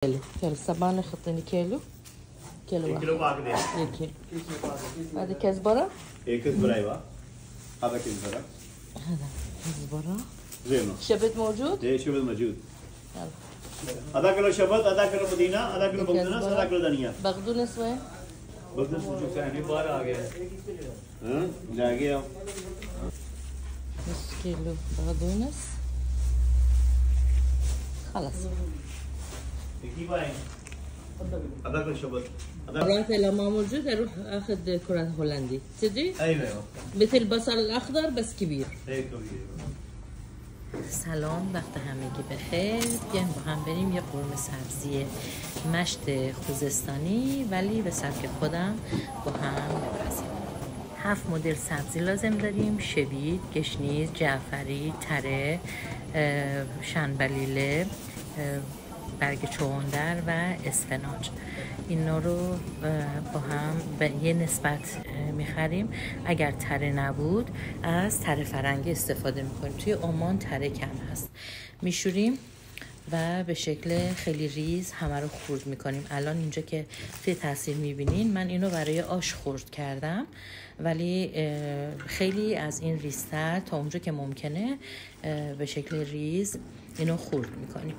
كيلو الصبانة خطيني كيلو واحد. كيلو باقي ده. كيلو. هذا كزبرة؟ ايه كزبرة ايوه. هذا كزبرة. هذا كزبرة. زينه. شبت موجود؟ ايه شبت موجود. يلا. هذا كيلو شبت، هذا كيلو مدينة، هذا كيلو بقدونس، هذا كيلو धनिया. بقدونس وين؟ बगदूस ثاني बाहर आ गया हाँ जा गया نص كيلو بقدونس. خلاص. كيف باين هذا كيلو شبت كرات لما موجود اروح اخذ كرات هولندي تدري؟ ايوه مثل البصل الاخضر بس كبير. ايه كبير. سلام وقت همگی بخیر. بیایم با هم بریم یه قرمه سبزی مشت خوزستانی ولی به سبک خودم با هم بپزیم. 7 مدل سبزی لازم داریم: شوید، گشنیز، جعفری، تره، شنبلیله، برگ چغندر و اسفناج. اینا رو با هم به یه نسبت میخریم. اگر تره نبود از تره فرنگی استفاده میکنیم. توی عمان تره کم هست. میشوریم و به شکل خیلی ریز همه رو خرد میکنیم. الان اینجا که توی تصویر میبینین من اینو برای آش خرد کردم ولی خیلی از این ریزتر تا اونجا که ممکنه به شکل ریز اینو خرد میکنیم.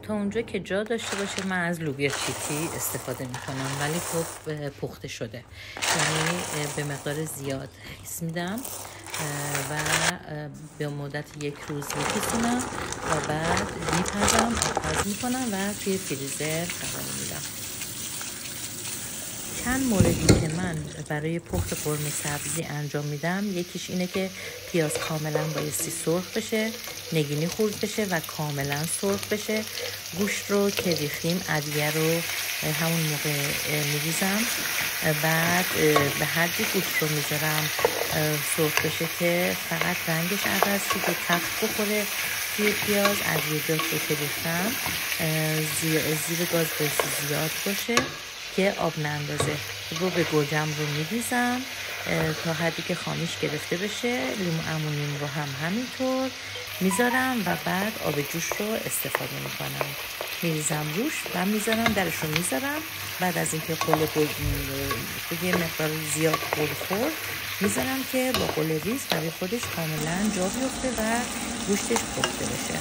تا اونجا که جا داشته باشه من از لوبیا چیتی استفاده میکنم ولی خب پخته شده، یعنی به مقدار زیاد خیس میدم و به مدت 1 روز میپیسونم و بعد میپزم، آبپز میکنم و توی فریزر قرار میدم. چند موردی که من برای پخت قرمه سبزی انجام میدم، یکیش اینه که پیاز کاملا بایستی سرخ بشه، نگینی خورد بشه و کاملا سرخ بشه. گوشت رو که ریختیم ادویه رو همون موقع میریزم، بعد به حدی گوشت رو میذارم سرخ بشه که فقط رنگش عوض شه، تخت بخوره توی پیاز. ادویه‌جات رو که ریختم زیر گاز بایستی زیاد باشه که آب نندازه. رو به گوجم رو میریزم تا حدی که خامیش گرفته بشه. لیمو امونیم رو هم همینطور میذارم و بعد آب جوش رو استفاده میکنم. میریزم روش و میذارم، درش رو میذارم. بعد از اینکه قله یه مقدار زیاد قل خورد میذارم که با قله ریز برای خودش کاملا جا بیفته و گوشتش پخته بشه.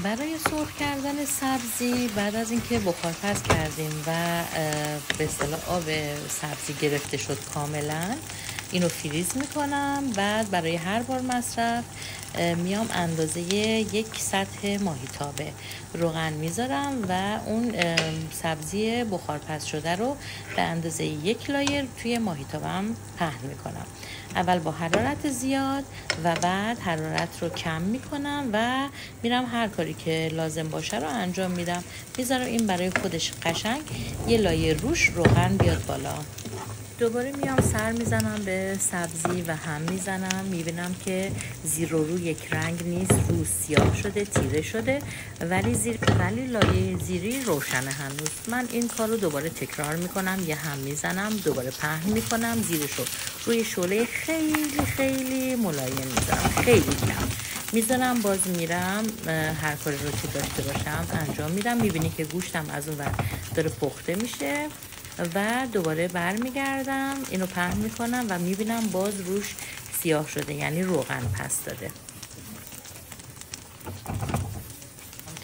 برای سرخ کردن سبزی بعد از اینکه بخارپز کردیم و به اصطلاح آب سبزی گرفته شد کاملا، اینو فریز میکنم. بعد برای هر بار مصرف میام اندازه 1 سطح ماهیتابه روغن میذارم و اون سبزی بخارپز شده رو به اندازه 1 لایر توی ماهیتابم پهن میکنم. اول با حرارت زیاد و بعد حرارت رو کم میکنم و میرم هر کاری که لازم باشه رو انجام میدم. میذارم این برای خودش قشنگ یه لایر روش روغن بیاد بالا. دوباره میام سر میزنم به سبزی و هم میزنم. میبینم که زیر و رو یک رنگ نیست، رو سیاه شده، تیره شده ولی لایه زیری روشنه هنوز. من این کار رو دوباره تکرار میکنم، یه هم میزنم، دوباره پهن میکنم، زیرش رو روی شعله خیلی خیلی ملایم میذارم، خیلی کم میذارم. باز میرم هر کاری رو که داشته باشم انجام میدم. میبینی که گوشتم از اون ور داره پخته میشه و دوباره برمیگردم اینو پهن میکنم و میبینم باز روش سیاه شده، یعنی روغن پس داده.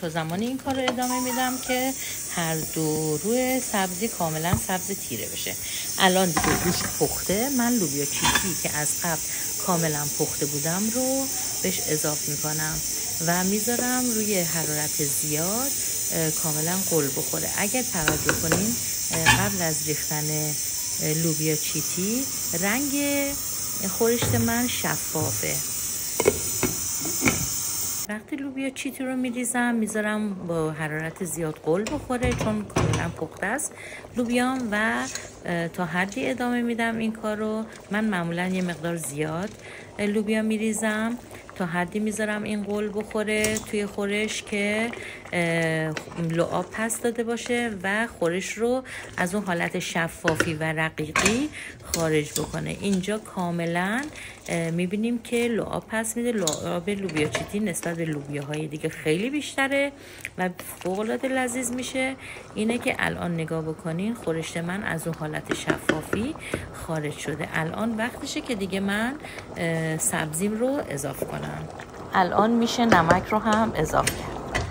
تا زمانی این کار رو ادامه میدم که هر دو روی سبزی کاملا سبز تیره بشه. الان دیگه گوشت پخته. من لوبیا چیتی که از قبل کاملا پخته بودم رو بهش اضافه میکنم و میذارم روی حرارت زیاد کاملا قل بخوره. اگر توجه کنین قبل از ریختن لوبیا چیتی رنگ خورشت من شفافه. وقتی لوبیا چیتی رو میریزم میذارم با حرارت زیاد غل بخوره چون کاملا پخته است لوبیام و تا حدی ادامه میدم این کار رو. من معمولا یه مقدار زیاد لوبیا میریزم تا حدی میذارم این غل بخوره توی خورش که لعاب پس داده باشه و خورش رو از اون حالت شفافی و رقیقی خارج بکنه. اینجا کاملا میبینیم که لعاب پس میده. لعاب لوبیا چیتی نسبت به لوبیاهای دیگه خیلی بیشتره و فوق‌العاده لذیذ میشه. اینه که الان نگاه بکنین خورشت من از اون حالت شفافی خارج شده. الان وقتشه که دیگه من سبزیم رو اضافه کنم. الان میشه نمک رو هم اضافه کرد.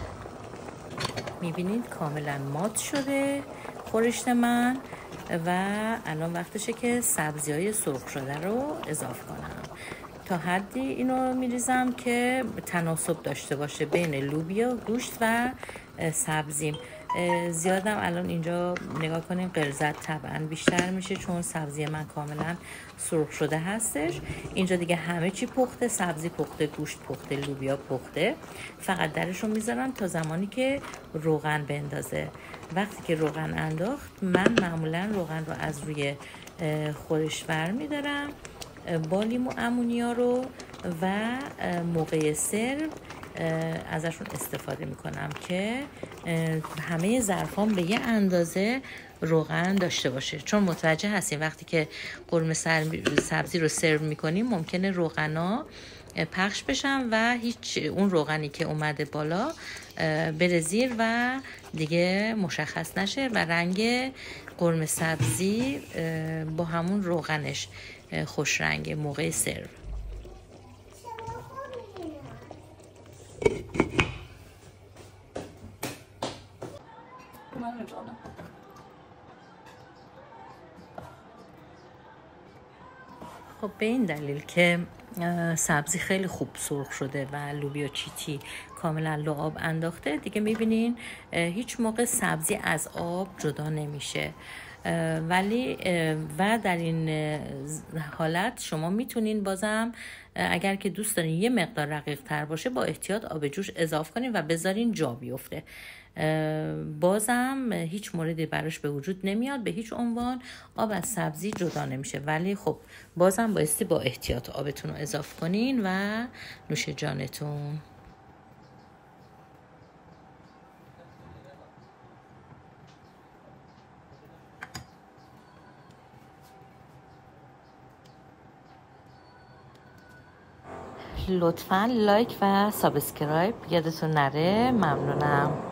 میبینید کاملا مات شده خورشت من و الان وقتشه که سبزی‌های سرخ شده رو اضافه کنم. تا حدی اینو میریزم که تناسب داشته باشه بین لوبیا، گوشت و سبزیم. زیادم الان اینجا نگاه کنین غلظت طبعا بیشتر میشه چون سبزی من کاملا سرخ شده هستش. اینجا دیگه همه چی پخته، سبزی پخته، گوشت پخته، لوبیا پخته. فقط درشو میذارم تا زمانی که روغن بندازه. وقتی که روغن انداخت من معمولا روغن رو از روی خورش ور میدارم با لیمو امونیا رو و موقع سرو ازشون استفاده میکنم که همه ظرفام به یه اندازه روغن داشته باشه چون متوجه هستیم وقتی که قرمه سبزی رو سرو میکنیم ممکنه روغنا پخش بشن و هیچ اون روغنی که اومده بالا بره زیر و دیگه مشخص نشه و رنگ قرمه سبزی با همون روغنش خوش رنگه موقع سرو. خب به این دلیل که سبزی خیلی خوب سرخ شده و لوبیا چیتی کاملا لعاب انداخته دیگه میبینین هیچ موقع سبزی از آب جدا نمیشه. ولی و در این حالت شما میتونین بازم اگر که دوست دارین یه مقدار رقیق تر باشه با احتیاط آب جوش اضافه کنین و بذارین جا بیفته. بازم هیچ موردی براش به وجود نمیاد، به هیچ عنوان آب از سبزی جدا نمیشه. ولی خب بازم بایستی با احتیاط آبتون رو اضافه کنین و نوش جانتون. لطفاً لایک و سابسکرایب یادتون نره. ممنونم.